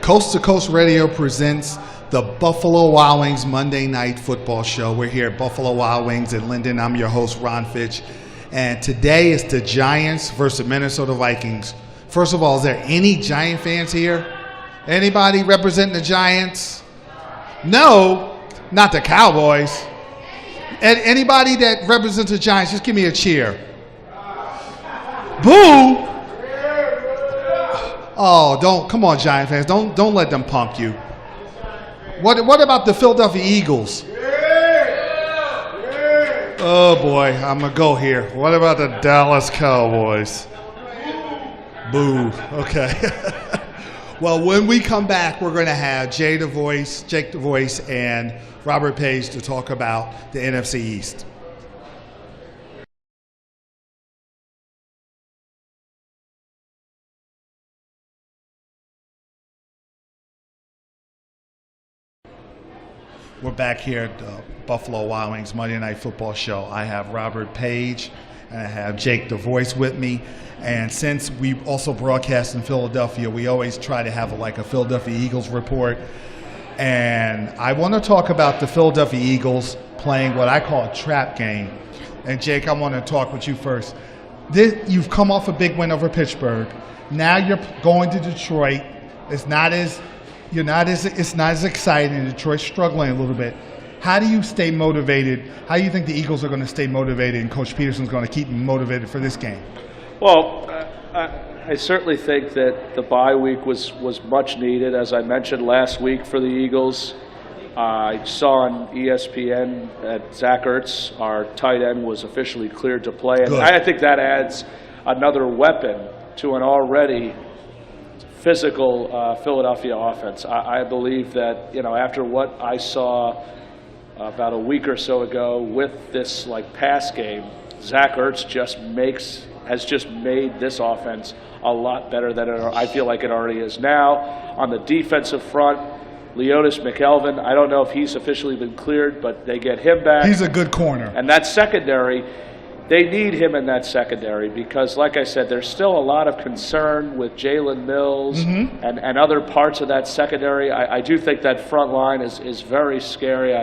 Coast to Coast Radio presents the Buffalo Wild Wings Monday Night Football Show. We're here at Buffalo Wild Wings in Linden. I'm your host, Ron Fitch. And today is the Giants versus Minnesota Vikings. First of all, is there any Giant fans here? Anybody representing the Giants? No, not the Cowboys. And anybody that represents the Giants, just give me a cheer. Boo! Oh, come on, Giant fans. Don't let them punk you. What about the Philadelphia Eagles? Oh, boy, I'm going to go here. What about the Dallas Cowboys? Boo. Okay. Well, when we come back, we're going to have Jake the Voice, and Robert Page to talk about the NFC East. We're back here at the Buffalo Wild Wings Monday Night Football Show. I have Robert Page and I have Jake the Voice with me. And since we also broadcast in Philadelphia, we always try to have a Philadelphia Eagles report. And I want to talk about the Philadelphia Eagles playing what I call a trap game. And Jake, I want to talk with you first. You've come off a big win over Pittsburgh. Now you're going to Detroit. It's not as exciting. Detroit's struggling a little bit. How do you stay motivated? How do you think the Eagles are going to stay motivated and Coach Peterson's going to keep them motivated for this game? Well, I certainly think that the bye week was much needed. As I mentioned last week for the Eagles, I saw on ESPN that Zach Ertz, our tight end, was officially cleared to play. And I think that adds another weapon to an already physical Philadelphia offense. I believe that, after what I saw about a week or so ago with this pass game, Zach Ertz has just made this offense a lot better than I feel like it already is now. On the defensive front, Leotis McKelvin, I don't know if he's officially been cleared, but they get him back. He's a good corner. And that secondary, they need him in that secondary because, like I said, there's still a lot of concern with Jalen Mills and other parts of that secondary. I do think that front line is very scary.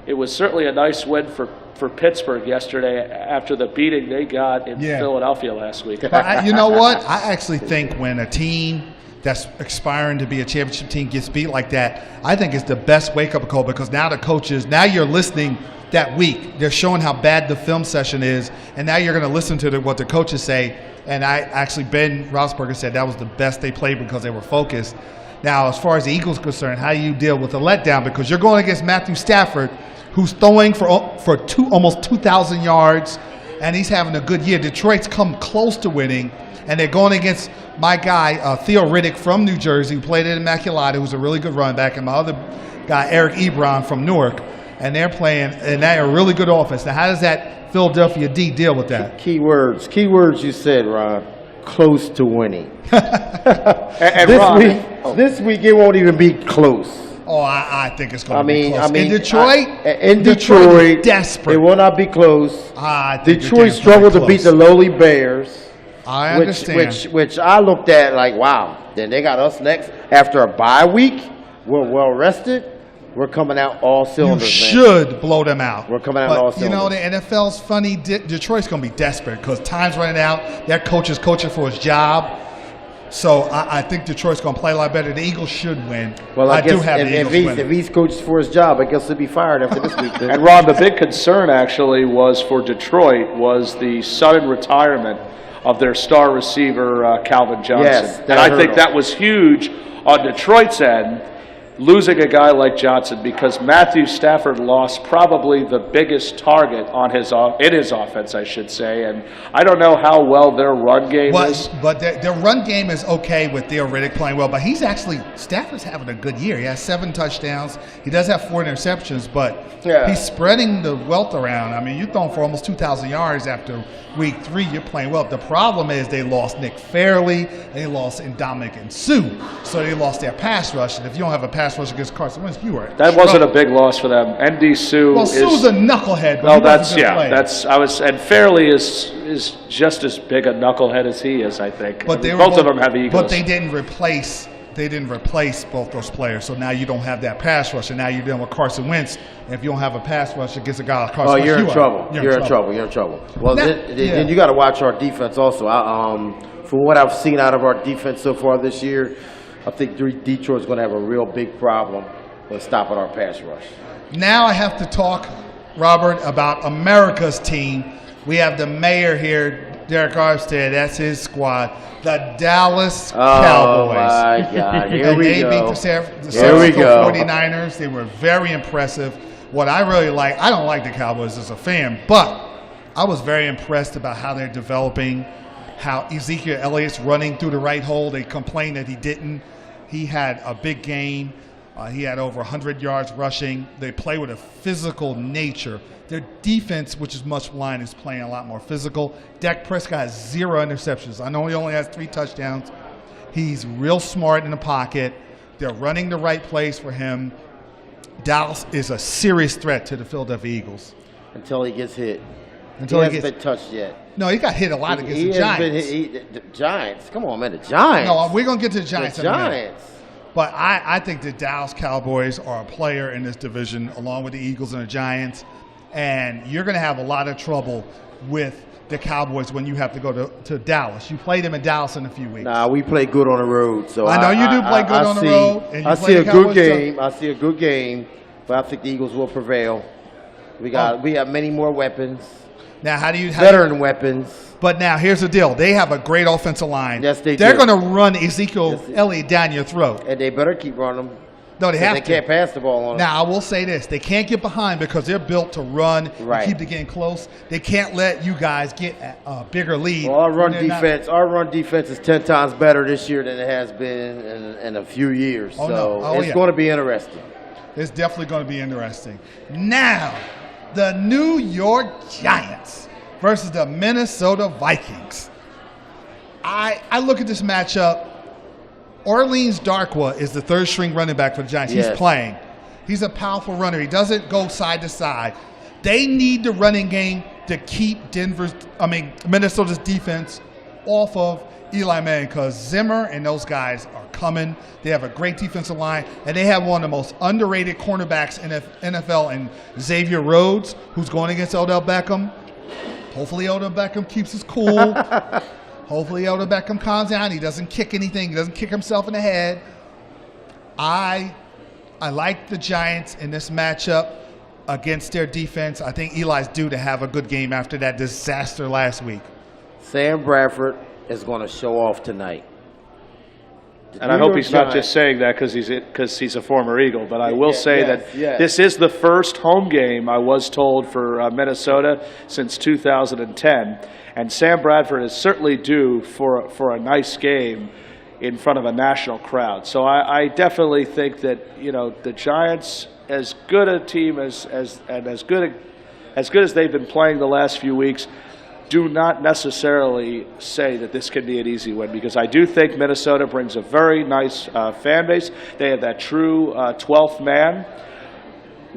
It was certainly a nice win for Pittsburgh yesterday after the beating they got in Philadelphia last week. But you know what? I actually think when a team that's aspiring to be a championship team gets beat like that, I think it's the best wake-up call because now the coaches, now you're listening that week. They're showing how bad the film session is, and now you're going to listen to what the coaches say. And Ben Roethlisberger said that was the best they played because they were focused. Now, as far as the Eagles are concerned, how do you deal with the letdown? Because you're going against Matthew Stafford, who's throwing for almost 2,000 yards, and he's having a good year. Detroit's come close to winning, and they're going against my guy, Theo Riddick from New Jersey, who played at Immaculata, who's a really good running back, and my other guy, Eric Ebron from Newark, and they're playing, and they're a really good offense. Now, how does that Philadelphia D deal with that? Key words you said, Ron. Close to winning. and this week it won't even be close. Oh, I think it's going to be close. In Detroit, desperate. It will not be close. Detroit struggled to beat the lowly Bears. I understand. Which I looked at wow. Then they got us next. After a bye week, we're well rested. We're coming out all cylinders, You should blow them out. We're coming out all cylinders. The NFL's funny. Detroit's going to be desperate because time's running out. Their coach is coaching for his job. So I think Detroit's going to play a lot better. The Eagles should win. Well, I guess do have the Eagles winning. If he's coaches for his job, I guess he'll be fired after this week. And Ron, the big concern actually was for Detroit was the sudden retirement of their star receiver, Calvin Johnson. Yes, and I think that was huge on Detroit's end, losing a guy like Johnson, because Matthew Stafford lost probably the biggest target in his offense, I should say. And I don't know how well their run game is. But their run game is okay with Theo Riddick playing well. But Stafford's having a good year. He has 7 touchdowns. He does have 4 interceptions, but he's spreading the wealth around. I mean, you're throwing for almost 2,000 yards after week 3. You're playing well. The problem is they lost Nick Fairley. They lost Ndamukong Suh. So they lost their pass rush. And if you don't have a pass rush against Carson Wentz, you are. That wasn't a big loss for them. ND Suh. Well, Suh's a knucklehead. Well, and Fairley is just as big a knucklehead as he is, I think. But both of them have egos. But they didn't replace they didn't replace both those players. So now you don't have that pass rush, and now you're dealing with Carson Wentz. And if you don't have a pass rush against a guy like Carson Wentz, you're in trouble. You're in trouble. You're in trouble. Well, then you got to watch our defense also. From what I've seen out of our defense so far this year, I think Detroit's going to have a real big problem with stopping our pass rush. Now I have to talk, Robert, about America's team. We have the mayor here, Derek Armstead. That's his squad. The Dallas Cowboys. Oh, my God. Here we they go. beat the San Francisco 49ers. They were very impressive. What I really like, I don't like the Cowboys as a fan, but I was very impressed about how they're developing, how Ezekiel Elliott's running through the right hole. They complained that he didn't. He had a big game. He had over 100 yards rushing. They play with a physical nature. Their defense, which is much blind, is playing a lot more physical. Dak Prescott has 0 interceptions. I know he only has 3 touchdowns. He's real smart in the pocket. They're running the right plays for him. Dallas is a serious threat to the Philadelphia Eagles. Until he gets hit. He hasn't been touched yet. No, he got hit a lot against the Giants. The Giants. Come on, man. The Giants. No, we're going to get to the Giants The in a minute. Giants. But I think the Dallas Cowboys are a player in this division, along with the Eagles and the Giants. And you're going to have a lot of trouble with the Cowboys when you have to go to Dallas. You play them in Dallas in a few weeks. Nah, we play good on the road. So I know you do play good on the road. And I see a good game. I see a good game, but I think the Eagles will prevail. We have many more weapons. Now, veteran weapons? But now, here's the deal. They have a great offensive line. Yes, they do. They're going to run Ezekiel Elliott down your throat. And they better keep running them. No, they have to. They can't pass the ball on them. Now, I will say this. They can't get behind because they're built to run and keep the game close. They can't let you guys get a bigger lead. Well, our run defense is 10 times better this year than it has been in a few years. It's going to be interesting. It's definitely going to be interesting. Now, the New York Giants versus the Minnesota Vikings. I look at this matchup. Orleans Darkwa is the third string running back for the Giants. Yes. He's playing. He's a powerful runner. He doesn't go side to side. They need the running game to keep Minnesota's defense off of Eli Manning because Zimmer and those guys are coming. They have a great defensive line, and they have one of the most underrated cornerbacks in the NFL in Xavier Rhodes, who's going against Odell Beckham. Hopefully Odell Beckham keeps his cool. Hopefully Odell Beckham calms down. He doesn't kick anything. He doesn't kick himself in the head. I like the Giants in this matchup against their defense. I think Eli's due to have a good game after that disaster last week. Sam Bradford is going to show off tonight. And I hope he's not just saying that because he's a former Eagle, but I will say that this is the first home game, I was told, for Minnesota since 2010. And Sam Bradford is certainly due for a nice game in front of a national crowd. So I definitely think that, the Giants, as good a team as good as they've been playing the last few weeks, do not necessarily say that this can be an easy win, because I do think Minnesota brings a very nice fan base. They have that true 12th man.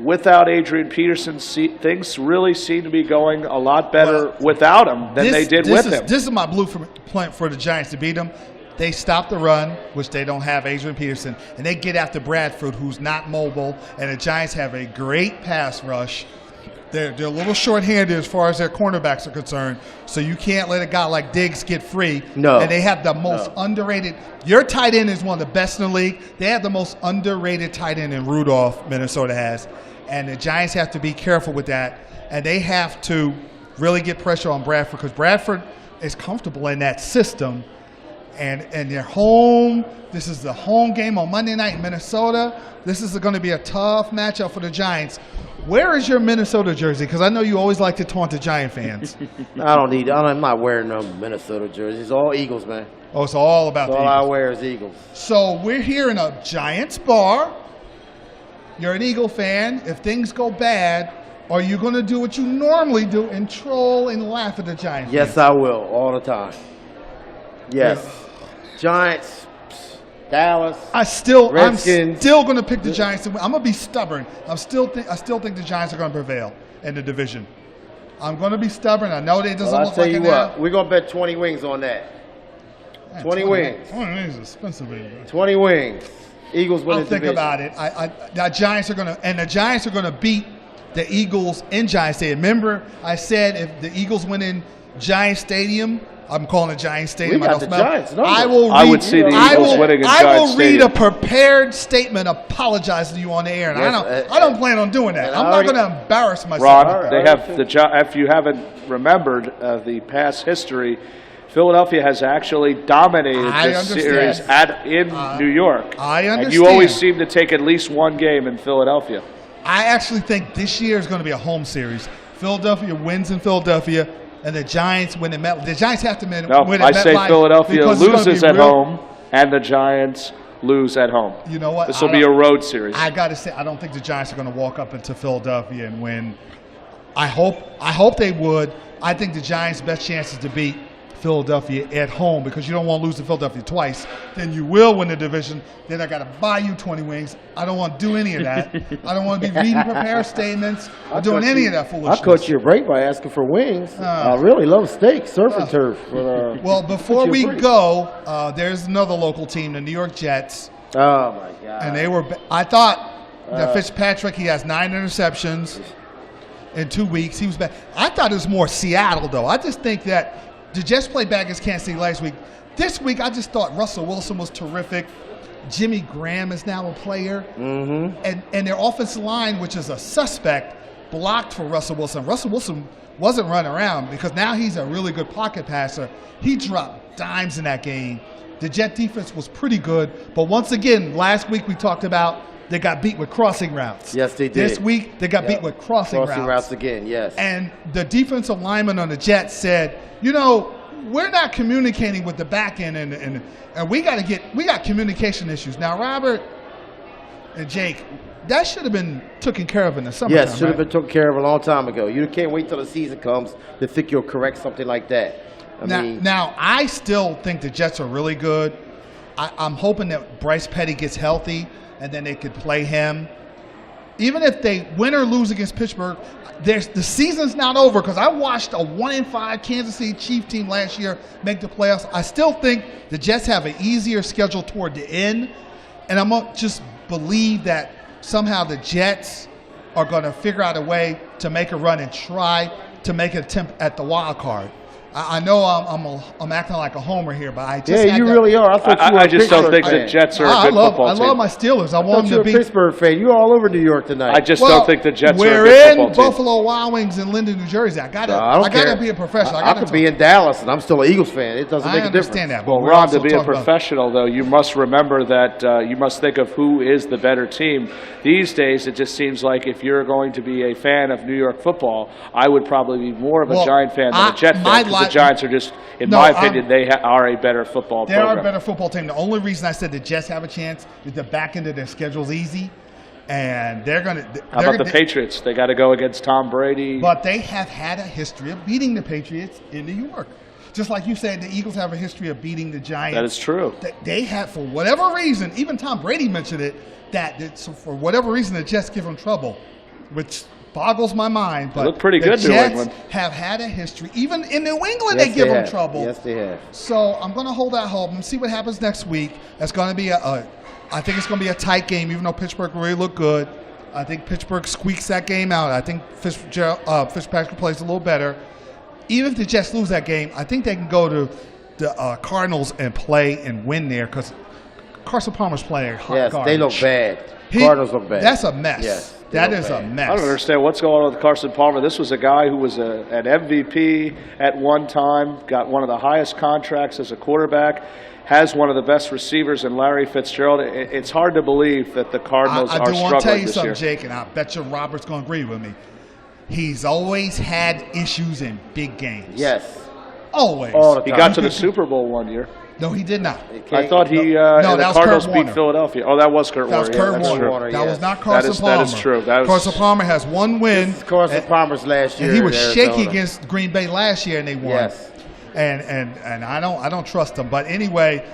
Without Adrian Peterson, things really seem to be going a lot better without him than they did with him. This is my blueprint for the Giants to beat them. They stop the run, which they don't have Adrian Peterson, and they get after Bradford, who's not mobile, and the Giants have a great pass rush. They're a little short-handed as far as their cornerbacks are concerned, so you can't let a guy like Diggs get free. No. And they have the most underrated. Your tight end is one of the best in the league. They have the most underrated tight end in Rudolph, Minnesota has. And the Giants have to be careful with that. And they have to really get pressure on Bradford because Bradford is comfortable in that system. And they're home. This is the home game on Monday night in Minnesota. This is going to be a tough matchup for the Giants. Where is your Minnesota jersey? Because I know you always like to taunt the Giant fans. I'm not wearing no Minnesota jersey. It's all Eagles, man. Oh, it's all about the Eagles. All I wear is Eagles. So we're here in a Giants bar. You're an Eagle fan. If things go bad, are you going to do what you normally do and troll and laugh at the Giants? Yes, I will, all the time. Yes. Yeah. Giants. Dallas, I'm still going to pick the Giants to win. I'm going to be stubborn. I still think the Giants are going to prevail in the division. I'm going to be stubborn. I know it doesn't look like it now. We're going to bet 20 wings on that. Man, 20 wings. 20 wings is expensive. 20 wings. Eagles win I'll the think division. about it. The Giants are gonna beat the Eagles in Giant Stadium. Remember, I said if the Eagles win in Giant Stadium, I'm calling it Giant Stadium. We got the Giants number. I would see the Eagles winning in I Giant will read Stadium. a prepared statement apologizing to you on the air, and Yes, I don't plan on doing that. and I'm I not already- going to embarrass myself. Ron, they have if you haven't remembered the past history, Philadelphia has actually dominated I this understand. series in New York. I And understand. you always seem to take at least one game in Philadelphia. I actually think this year is going to be a home series. Philadelphia wins in Philadelphia, and the Giants win in MetLife. The Giants have to win No, at I say MetLife Philadelphia because it's gonna loses be at real- home, and the Giants lose at home. You know what? This will I be a don't- road series. I got to say, I don't think the Giants are going to walk up into Philadelphia and win. I hope they would. I think the Giants' best chance is to beat Philadelphia at home because you don't want to lose to Philadelphia twice. Then you will win the division. Then I got to buy you 20 wings. I don't want to do any of that. I don't want to be reading prepared statements or doing any of that I foolishness. caught you a break by asking for wings. I really love steak, surf and turf. But, Well, before put we you a break. go, there's another local team, the New York Jets. Oh, my God. And they were. I thought that Fitzpatrick, he has 9 interceptions in 2 weeks. He was bad. I thought it was more Seattle, though. I just think that the Jets played back against Kansas City last week. This week, I just thought Russell Wilson was terrific. Jimmy Graham is now a player. Mm-hmm. And their offensive line, which is a suspect, blocked for Russell Wilson. Russell Wilson wasn't running around because now he's a really good pocket passer. He dropped dimes in that game. The Jet defense was pretty good. But once again, last week we talked about they got beat with crossing routes. Yes, they did. This week, they got beat with crossing routes. again, yes. And the defensive lineman on the Jets said, you know, we're not communicating with the back end, and we got communication issues. Now, Robert and Jake, that should have been taken care of in the summertime. Yes, should have been taken care of a long time ago. You can't wait till the season comes to think you'll correct something like that. Now, I still think the Jets are really good. I'm hoping that Bryce Petty gets healthy, and then they could play him. Even if they win or lose against Pittsburgh, the season's not over because I watched a 1-5 Kansas City Chiefs team last year make the playoffs. I still think the Jets have an easier schedule toward the end, and I'm going to just believe that somehow the Jets are going to figure out a way to make a run and try to make an attempt at the wild card. I know I'm acting like a homer here, but I just Yeah, you really are. I thought you were I a just don't Pittsburgh think the fan. Jets are a good football I team. love my Steelers. I I want thought them you to were a be. Pittsburgh fan. You're all over New York tonight. I just don't think the Jets are a we're good in football team. Buffalo Wild Wings in Linden, New Jersey. I I gotta care. be a professional. I could be in Dallas, and I'm still an Eagles fan. It doesn't I make a difference. understand that. Well, but we're Ron, to also be a talking about- professional, though, you must remember that you must think of who is the better team. These days, it just seems like if you're going to be a fan of New York football, I would probably be more of a Well, Giant fan than a Jet fan, because the Giants are just, in No, my opinion, they are a better football They program. are a better football team. The only reason I said the Jets have a chance is the back end of their schedule's easy, and they're gonna. How about the Patriots? They got to go against Tom Brady. But they have had a history of beating the Patriots in New York. Just like you said, the Eagles have a history of beating the Giants. That is true. They have, for whatever reason, even Tom Brady mentioned it, so for whatever reason, the Jets give them trouble, which boggles my mind. But look pretty the good, New Jets England. have had a history. Even in New England, Yes, they give them have. trouble. Yes, they have. So I'm going to hold out hope and see what happens next week. It's going to be I think it's going to be a tight game, even though Pittsburgh really looked good. I think Pittsburgh squeaks that game out. I think Fitzpatrick plays a little better. Even if the Jets lose that game, I think they can go to the Cardinals and play and win there because Carson Palmer's playing hot Yes, garbage. they look bad. Cardinals look bad. That's a mess. Yes, they that look is bad. a mess. I don't understand what's going on with Carson Palmer. This was a guy who was an MVP at one time, got one of the highest contracts as a quarterback, has one of the best receivers in Larry Fitzgerald. It's hard to believe that the Cardinals I are do want to tell struggling you this something, year. Jake, and I bet you Robert's going to agree with me. He's always had issues in big games. Yes. Always. All the He time. got to the Super Bowl one year. No, he did not. I thought No, the that was Cardinals Kurt beat Warner. Philadelphia. Oh, that was Kurt That was Warner. Kurt Yeah, that's Warner. true. That was not That Carson is Palmer. true. That was- Carson Palmer has one win. This is Carson and- Palmer's last year. And he was in shaky Arizona. against Green Bay last year, and they won. Yes. And I don't trust them. But anyway,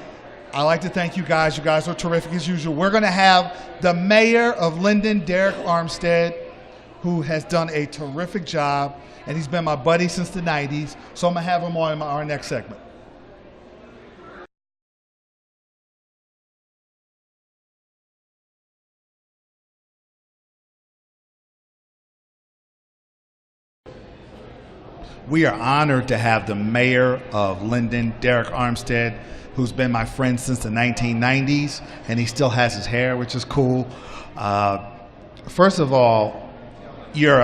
I like to thank you guys. You guys are terrific as usual. We're going to have the mayor of Linden, Derek Armstead, who has done a terrific job, and he's been my buddy since the 90s. So I'm going to have him on in our next segment. We are honored to have the mayor of Linden, Derek Armstead, who's been my friend since the 1990s, and he still has his hair, which is cool. First of all, you're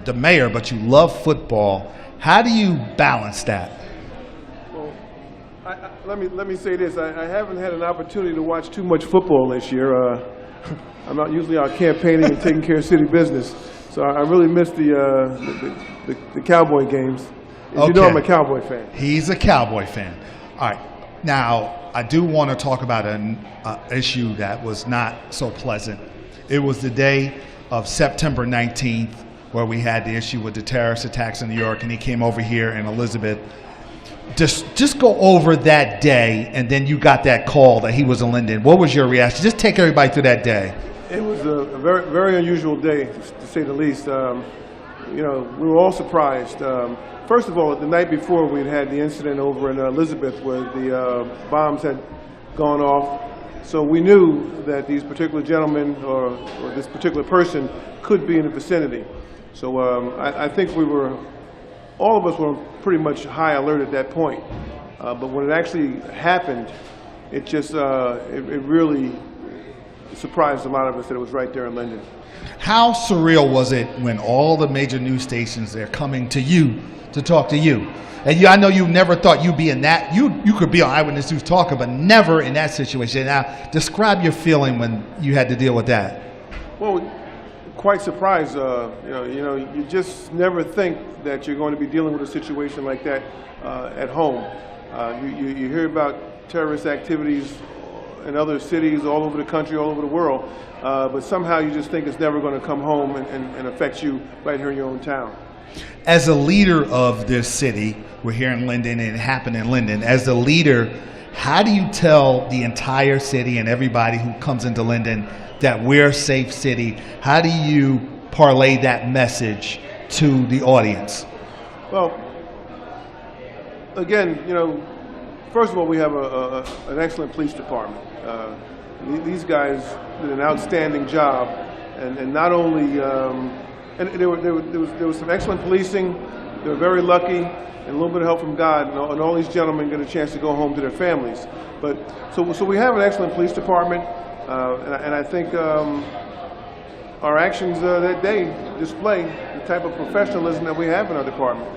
the mayor, but you love football. How do you balance that? Well, let me say this. I haven't had an opportunity to watch too much football this year. I'm not usually out campaigning and taking care of city business, so I really missed the Cowboy games. As you know, I'm a Cowboy fan. He's a Cowboy fan. All right. Now, I do want to talk about an issue that was not so pleasant. It was the day of September 19th where we had the issue with the terrorist attacks in New York, and he came over here in Elizabeth. Just go over that day, and then you got that call that he was in Linden. What was your reaction? Just take everybody through that day. It was a very, very unusual day, to say the least. We were all surprised. First of all, the night before, we'd had the incident over in Elizabeth where the bombs had gone off. So we knew that these particular gentlemen or this particular person could be in the vicinity. So I think all of us were pretty much high alert at that point. But when it actually happened, it just, it really surprised a lot of us that it was right there in Linden. How surreal was it when all the major news stations are coming to you to talk to you? And I know you never thought you'd be in that. You could be on Eyewitness News talking, but never in that situation. Now, describe your feeling when you had to deal with that. Well, quite surprised. You just never think that you're going to be dealing with a situation like that at home. You hear about terrorist activities in other cities all over the country, all over the world, but somehow you just think it's never going to come home and affect you right here in your own town. As a leader of this city, we're here in Linden and it happened in Linden. As a leader, how do you tell the entire city and everybody who comes into Linden that we're a safe city? How do you parlay that message to the audience? Well, again, first of all, we have an excellent police department. These guys did an outstanding job, and not only, and there was some excellent policing. They were very lucky, and a little bit of help from God, and all these gentlemen get a chance to go home to their families. But so we have an excellent police department, and I think our actions that day display the type of professionalism that we have in our department.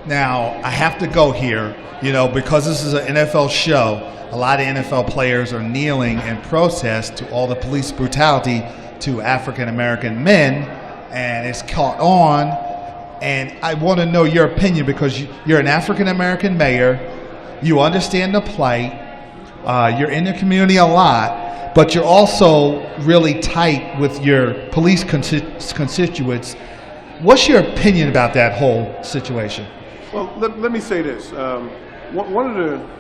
Now, I have to go here, because this is an NFL show. A lot of NFL players are kneeling in protest to all the police brutality to African-American men, and it's caught on. And I want to know your opinion because you're an African-American mayor. You understand the plight. You're in the community a lot, but you're also really tight with your police constituents. What's your opinion about that whole situation? Well, let me say this. One of the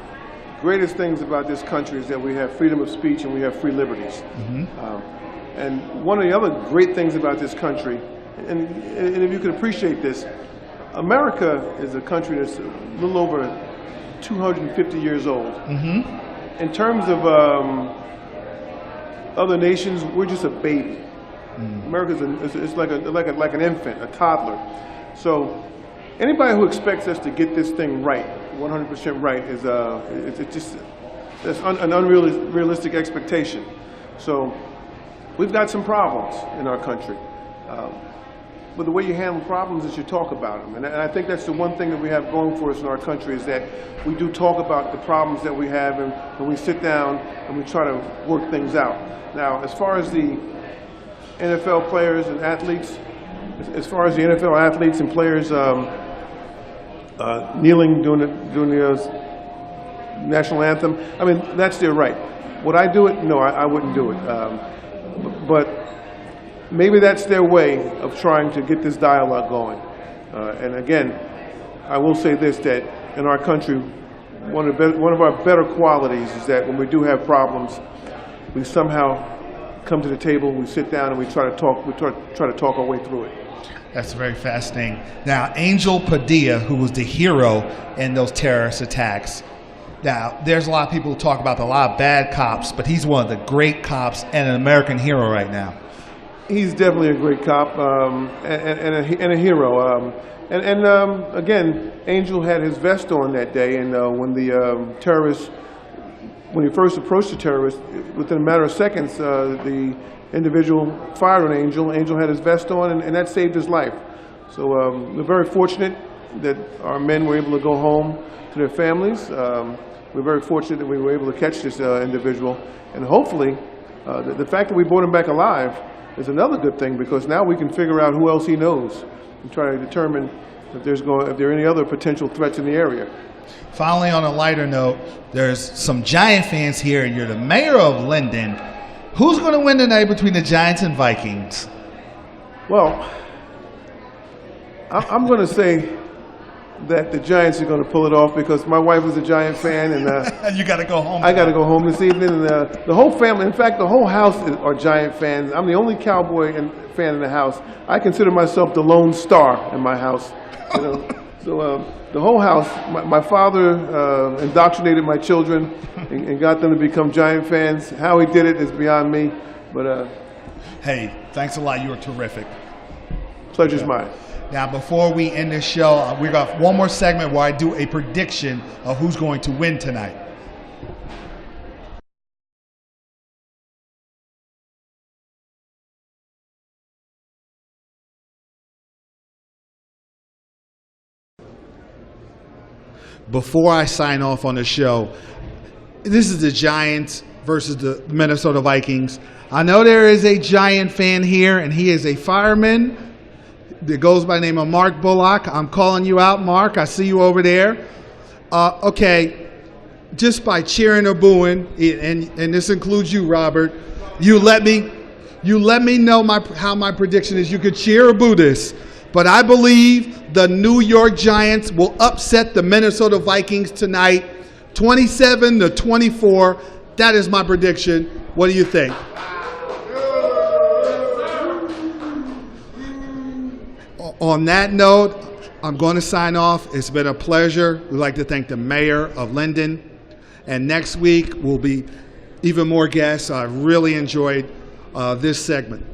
greatest things about this country is that we have freedom of speech and we have free liberties. Mm-hmm. And one of the other great things about this country, and if you could appreciate this, America is a country that's a little over 250 years old. Mm-hmm. In terms of other nations, we're just a baby. Mm-hmm. America's like an infant, a toddler. So anybody who expects us to get this thing right, 100% right, that's an unrealistic expectation. So we've got some problems in our country. But the way you handle problems is you talk about them. And I think that's the one thing that we have going for us in our country is that we do talk about the problems that we have and we sit down and we try to work things out. Now, as far as the NFL players and athletes, and players kneeling during the national anthem, I mean, that's their right. Would I do it? No, I wouldn't do it. But maybe that's their way of trying to get this dialogue going. And again, I will say this, that in our country, one of our better qualities is that when we do have problems, we somehow come to the table, we sit down, and we try to talk our way through it. That's very fascinating. Now, Angel Padilla, who was the hero in those terrorist attacks. Now, there's a lot of people who talk about a lot of bad cops, but he's one of the great cops and an American hero right now. He's definitely a great cop and a hero. Again, Angel had his vest on that day, and when the terrorists, when he first approached the terrorist, within a matter of seconds, the individual fired on Angel. Angel had his vest on, and that saved his life. So we're very fortunate that our men were able to go home to their families. We're very fortunate that we were able to catch this individual, and hopefully, the fact that we brought him back alive is another good thing, because now we can figure out who else he knows and try to determine if there are any other potential threats in the area. Finally, on a lighter note, there's some Giant fans here, and you're the mayor of Linden. Who's going to win tonight between the Giants and Vikings? Well, I'm going to say that the Giants are going to pull it off, because my wife is a Giant fan, and you got to go home. I got to go home this evening, and the whole family, in fact, the whole house are Giant fans. I'm the only Cowboy fan in the house. I consider myself the lone star in my house. You know? So the whole house, my father indoctrinated my children and got them to become Giant fans. How he did it is beyond me, but hey, thanks a lot. You were terrific. Pleasure's mine. Now, before we end this show, we got one more segment where I do a prediction of who's going to win tonight. Before I sign off on the show, this is the Giants versus the Minnesota Vikings. I know there is a Giant fan here, and he is a fireman that goes by the name of Mark Bullock. I'm calling you out, Mark. I see you over there. Okay, just by cheering or booing, and this includes you, Robert, you let me know how my prediction is. You could cheer or boo this, but I believe the New York Giants will upset the Minnesota Vikings tonight, 27-24. That is my prediction. What do you think? On that note, I'm going to sign off. It's been a pleasure. We'd like to thank the mayor of Linden. And next week will be even more guests. I really enjoyed this segment.